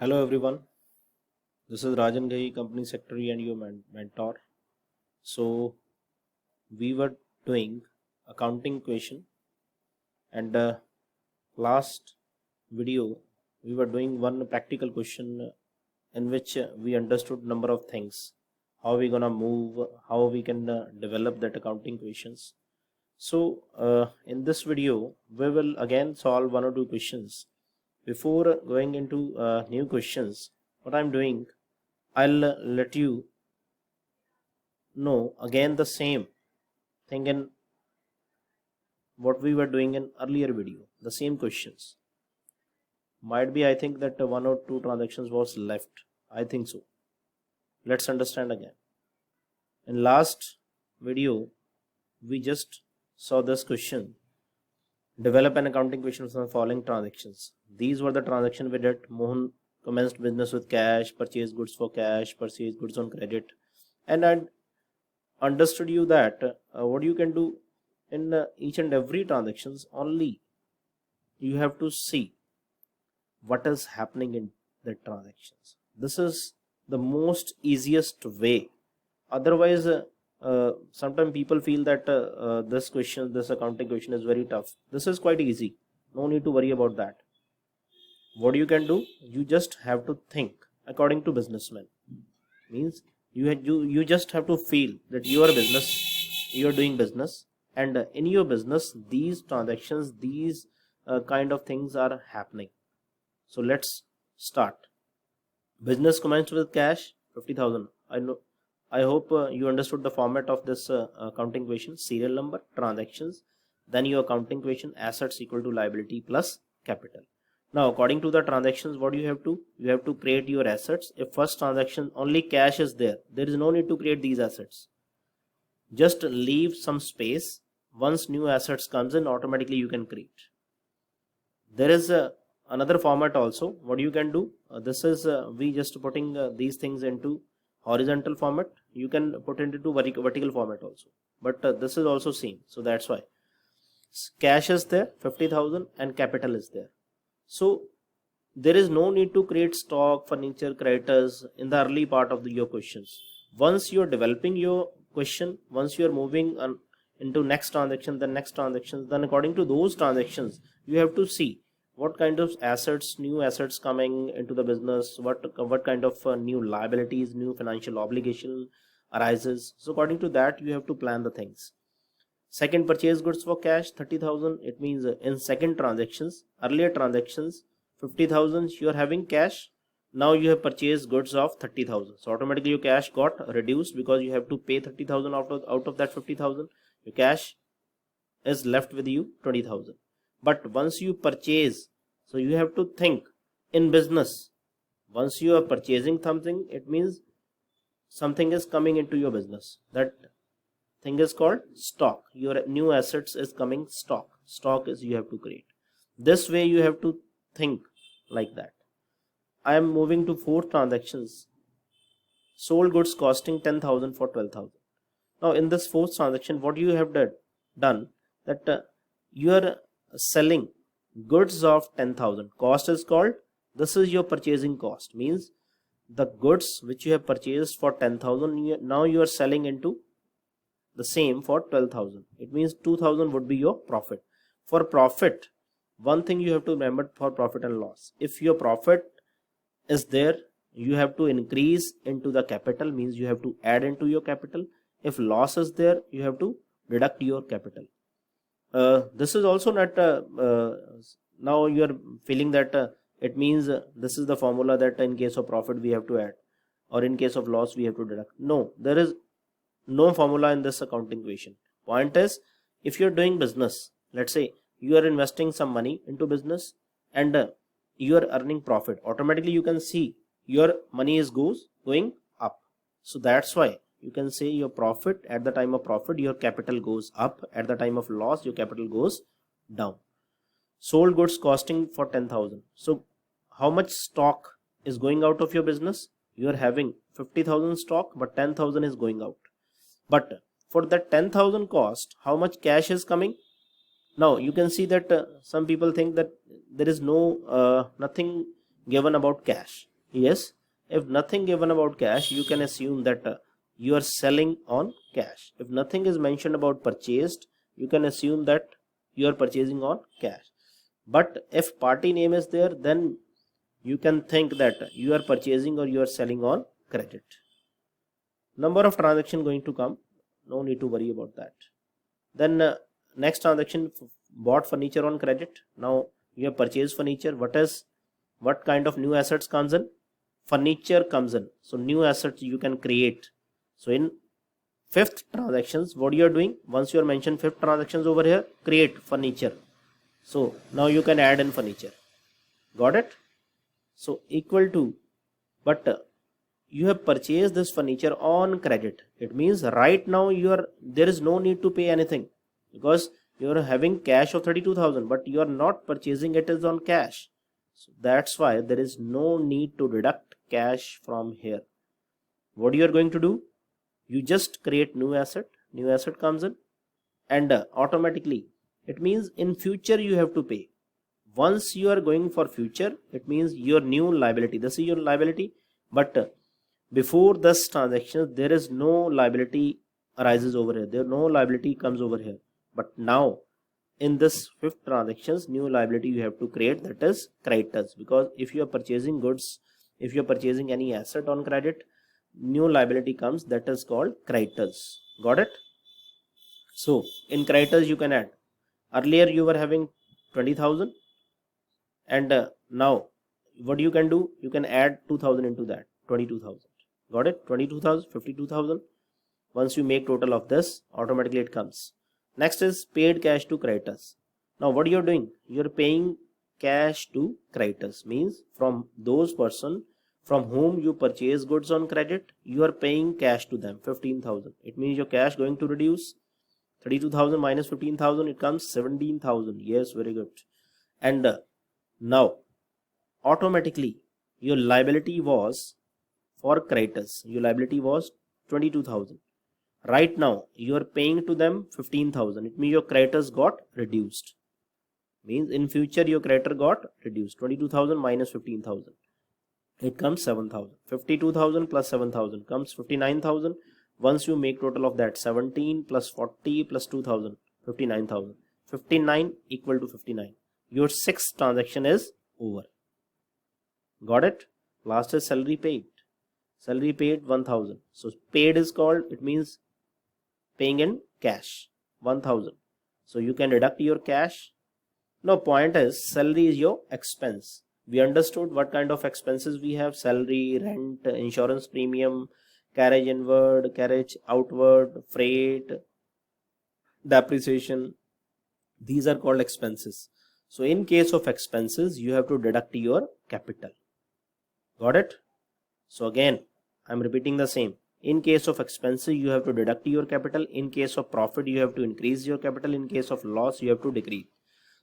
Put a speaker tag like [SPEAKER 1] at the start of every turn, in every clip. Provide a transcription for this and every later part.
[SPEAKER 1] Hello everyone, this is Rajan Ghai, Company Secretary and your mentor. So we were doing accounting question and last video we were doing one practical question in which we understood number of things, how we gonna move, how we can develop that accounting questions. So in this video we will again solve one or two questions. Before going into new questions, what I'm doing, I'll let you know again the same thing in what we were doing in earlier video, the same questions. Might be I think that one or two transactions was left. I think so. Let's understand again. In last video, we just saw this question. Develop an accounting question from the following transactions. These were the transactions we did. Mohan commenced business with cash, purchased goods for cash, purchased goods on credit, and I understood you that what you can do in each and every transactions, only you have to see what is happening in the transactions. This is the most easiest way. Otherwise sometimes people feel that this accounting question is very tough. This is quite easy, no need to worry about that. What you can do, you just have to think according to businessmen. Means you just have to feel that you are a business, you are doing business, and in your business these transactions, these kind of things are happening. So let's start. Business commenced with cash 50,000. I hope you understood the format of this accounting question. Serial number, transactions, then your accounting question, assets equal to liability plus capital. Now according to the transactions, what you have to create your assets. If first transaction only cash is there is no need to create these assets. Just leave some space. Once new assets comes in, automatically you can create. There is another format also. What you can do, this is we just putting these things into horizontal format. You can put it into vertical format also, but this is also same. So that's why cash is there 50,000 and capital is there. So there is no need to create stock, furniture, creditors in the early part of your questions. Once you are developing your question, once you are moving on into next transaction, the next transactions, then according to those transactions you have to see what kind of assets, new assets coming into the business, what kind of new liabilities, new financial obligation arises. So according to that you have to plan the things. Second, purchase goods for cash 30,000. It means in second transactions, earlier transactions 50,000 you are having cash. Now you have purchased goods of 30,000. So automatically your cash got reduced because you have to pay 30,000 out of that 50,000. Your cash is left with you 20,000. But once you purchase, so you have to think in business. Once you are purchasing something, it means something is coming into your business. That thing is called stock. Your new assets is coming stock. Stock is you have to create. This way you have to think like that. I am moving to fourth transactions. Sold goods costing 10,000 for 12,000. Now in this fourth transaction, what you have done that you are selling goods of 10,000. Cost is called, this is your purchasing cost. Means the goods which you have purchased for 10,000, now you are selling into the same for 12,000. It means 2,000 would be your profit. For profit, one thing you have to remember for profit and loss. If your profit is there, you have to increase into the capital, means you have to add into your capital. If loss is there, you have to deduct your capital. This is also not now you are feeling that it means this is the formula that in case of profit we have to add, or in case of loss we have to deduct. No, there is no formula in this accounting equation. Point is, if you are doing business, let's say you are investing some money into business and you are earning profit, automatically you can see your money is going up. So that's why you can say your profit, at the time of profit your capital goes up, at the time of loss your capital goes down. Sold goods costing for 10,000. So how much stock is going out of your business? You are having 50,000 stock, but 10,000 is going out. But for that 10,000 cost, how much cash is coming? Now you can see that some people think that there is nothing given about cash. Yes, if nothing given about cash, you can assume that you are selling on cash. If nothing is mentioned about purchased, you can assume that you are purchasing on cash. But if party name is there, then you can think that you are purchasing or you are selling on credit. Number of transaction going to come, no need to worry about that. Then next transaction, bought furniture on credit. Now you have purchased furniture. What kind of new assets comes in? Furniture comes in. So new assets you can create. So in fifth transactions, what you are doing, once you are mentioned fifth transactions over here, create furniture. So now you can add in furniture. Got it? So equal to, but you have purchased this furniture on credit. It means right now there is no need to pay anything, because you are having cash of 32,000, but you are not purchasing it is on cash. So that's why there is no need to deduct cash from here. What you are going to do, you just create new asset comes in, and automatically, it means in future you have to pay. Once you are going for future, it means your new liability, this is your liability, but before this transaction there is no liability arises over here, there no liability comes over here. But now in this fifth transactions, new liability you have to create, that is creditors, because if you are purchasing goods, if you are purchasing any asset on credit, new liability comes, that is called creditors. Got it? So in creditors you can add, earlier you were having 20,000, and now what you can do, you can add 2,000 into that, 22,000. Got it? 22,000, 52,000. Once you make total of this, automatically it comes. Next is paid cash to creditors. Now what you're doing, you're paying cash to creditors, means from those person from whom you purchase goods on credit, you are paying cash to them, 15,000. It means your cash going to reduce. 32,000 minus 15,000, it comes 17,000. Yes, very good. And now automatically your liability was for creditors, your liability was 22,000. Right now you are paying to them 15,000. It means your creditors got reduced. Means in future your creditor got reduced. 22,000 minus 15,000, it comes 7,000. 52,000 plus 7,000 comes 59,000. Once you make total of that, 17 plus 40 plus 2,000, 59,000. 59 equal to 59. Your sixth transaction is over. Got it? Last is salary paid. Salary paid 1,000. So paid is called, it means paying in cash, 1,000. So you can deduct your cash. Now point is, salary is your expense. We understood what kind of expenses we have: salary, rent, insurance premium, carriage inward, carriage outward, freight, depreciation. These are called expenses. So in case of expenses, you have to deduct your capital. Got it? So again, I'm repeating the same. In case of expenses, you have to deduct your capital. In case of profit, you have to increase your capital. In case of loss, you have to decrease.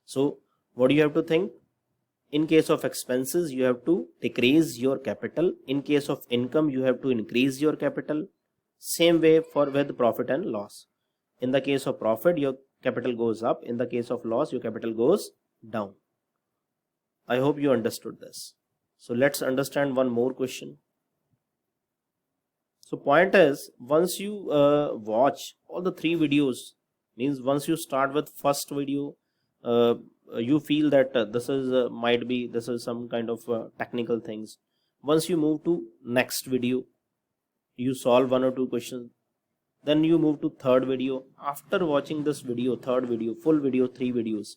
[SPEAKER 1] So what do you have to think? In case of expenses, you have to decrease your capital. In case of income, you have to increase your capital. Same way for with profit and loss. In the case of profit, your capital goes up. In the case of loss, your capital goes down. I hope you understood this. So let's understand one more question. So point is, once you watch all the three videos, means once you start with first video, you feel that this is some kind of technical things. Once you move to next video, you solve one or two questions. Then you move to third video. After watching this video, third video, full video, three videos,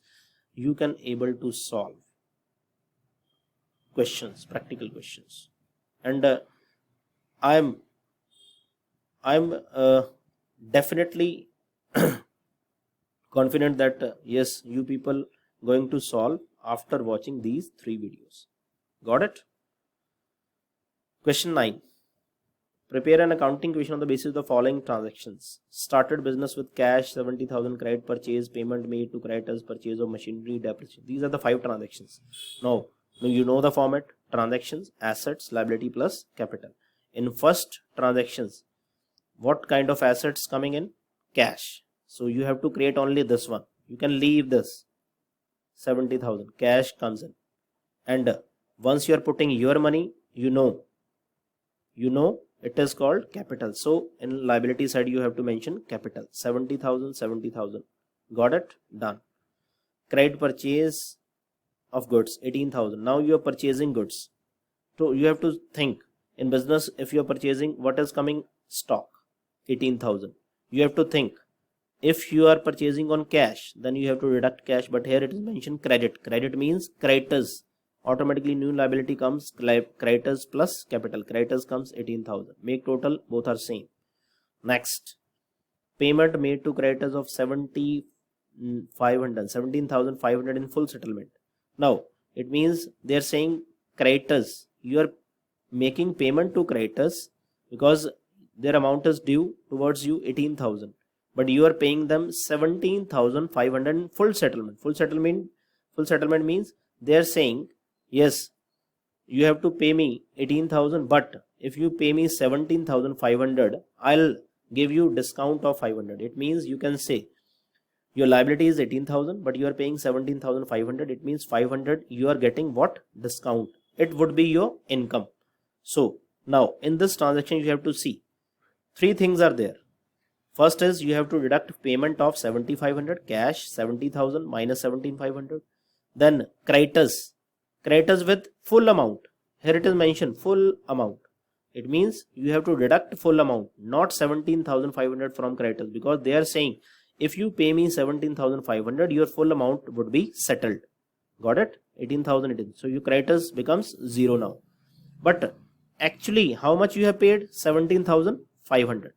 [SPEAKER 1] you can able to solve questions, practical questions. And I'm definitely confident that yes, you people going to solve after watching these three videos. Got it? Question 9. Prepare an accounting question on the basis of the following transactions. Started business with cash, 70,000, credit purchase, payment made to creditors, purchase of machinery, depreciation. These are the 5 transactions. Now you know the format: transactions, assets, liability plus capital. In first transactions, what kind of assets coming in? Cash. So you have to create only this one. You can leave this. 70,000 cash comes in, and once you are putting your money, you know it is called capital. So in liability side you have to mention capital. 70,000, 70,000. Got it? Done. Credit purchase of goods 18,000. Now you are purchasing goods. So you have to think in business, if you are purchasing, what is coming? Stock 18,000. You have to think if you are purchasing on cash, then you have to deduct cash, but here it is mentioned credit. Credit means creditors. Automatically new liability comes creditors plus capital. Creditors comes 18,000. Make total, both are same. Next, payment made to creditors of 17,500 in full settlement. Now it means they are saying creditors, you are making payment to creditors because their amount is due towards you 18,000, but you are paying them 17,500 in full settlement. Full settlement means they are saying, yes, you have to pay me 18,000, but if you pay me 17,500, I'll give you discount of 500. It means you can say your liability is 18,000, but you are paying 17,500. It means 500 you are getting what? Discount. It would be your income. So now in this transaction you have to see three things are there. First is you have to deduct payment of 7,500, cash 70,000 minus 17,500. Then creditors with full amount. Here it is mentioned full amount. It means you have to deduct full amount, not 17,500 from creditors, because they are saying if you pay me 17,500, your full amount would be settled. Got it? 18,000. So your creditors becomes 0 now. But actually how much you have paid? 17,500.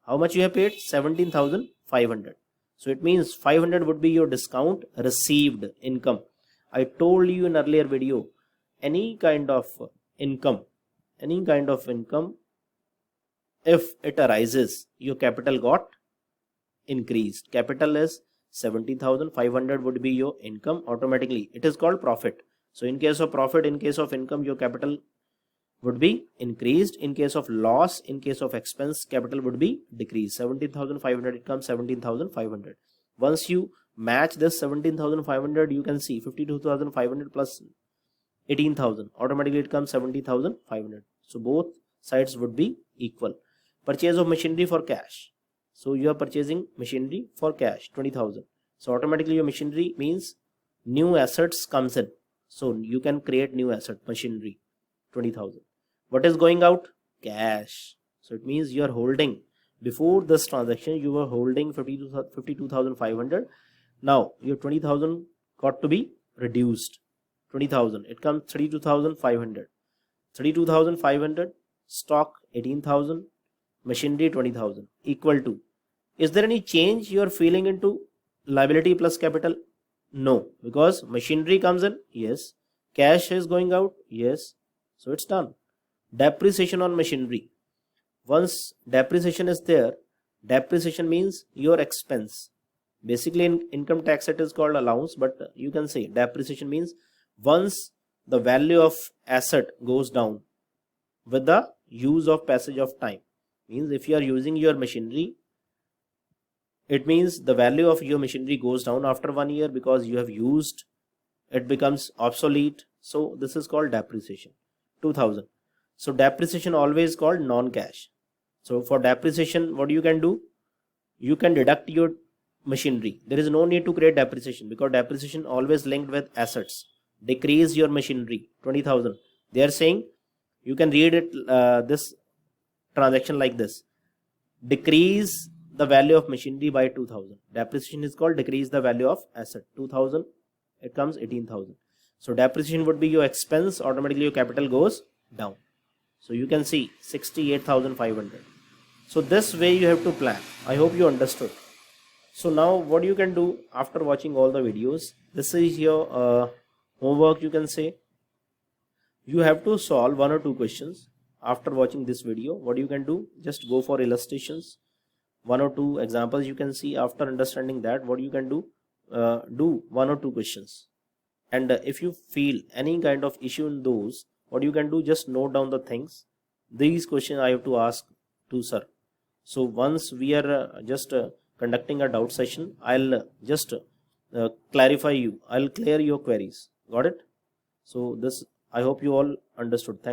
[SPEAKER 1] How much you have paid? 17,500. So it means 500 would be your discount received income. I told you in earlier video, any kind of income, if it arises, your capital got increased. Capital is 70,500 would be your income. Automatically it is called profit. So in case of profit, in case of income, your capital would be increased. In case of loss, in case of expense, capital would be decreased. 17,500, it comes 17,500. Once you match this 17,500, you can see 52,500 plus 18,000. Automatically it comes 70,500. So both sides would be equal. Purchase of machinery for cash. So you are purchasing machinery for cash 20,000. So automatically your machinery means new assets comes in. So you can create new asset machinery 20,000. What is going out? Cash. So it means you are holding, before this transaction you were holding 52,500. Now your 20,000 got to be reduced. 20,000, it comes 32,500. 32,500, stock 18,000, machinery 20,000, equal to. Is there any change you are feeling into liability plus capital? No, because machinery comes in, yes. Cash is going out, yes. So it's done. Depreciation on machinery. Once depreciation is there, depreciation means your expense. Basically in income tax it is called allowance, but you can say depreciation means once the value of asset goes down with the use of passage of time. Means if you are using your machinery, it means the value of your machinery goes down after 1 year because you have used, it becomes obsolete. So this is called depreciation. 2,000. So depreciation always called non-cash. So for depreciation, what you can do? You can deduct your machinery. There is no need to create depreciation because depreciation always linked with assets. Decrease your machinery 20,000. They are saying you can read it this transaction like this: decrease the value of machinery by 2,000. Depreciation is called decrease the value of asset. 2,000, it comes 18,000. So depreciation would be your expense. Automatically your capital goes down. So you can see 68,500. So this way you have to plan. I hope you understood. So now what you can do after watching all the videos, this is your homework, you can say. You have to solve 1 or 2 questions after watching this video. What you can do, just go for illustrations, 1 or 2 examples you can see. After understanding that, what you can do, do 1 or 2 questions, and if you feel any kind of issue in those, what you can do, just note down the things. These questions I have to ask to sir. So once we are just conducting a doubt session, I'll just clarify you, I'll clear your queries. Got it? So this, I hope you all understood. Thanks.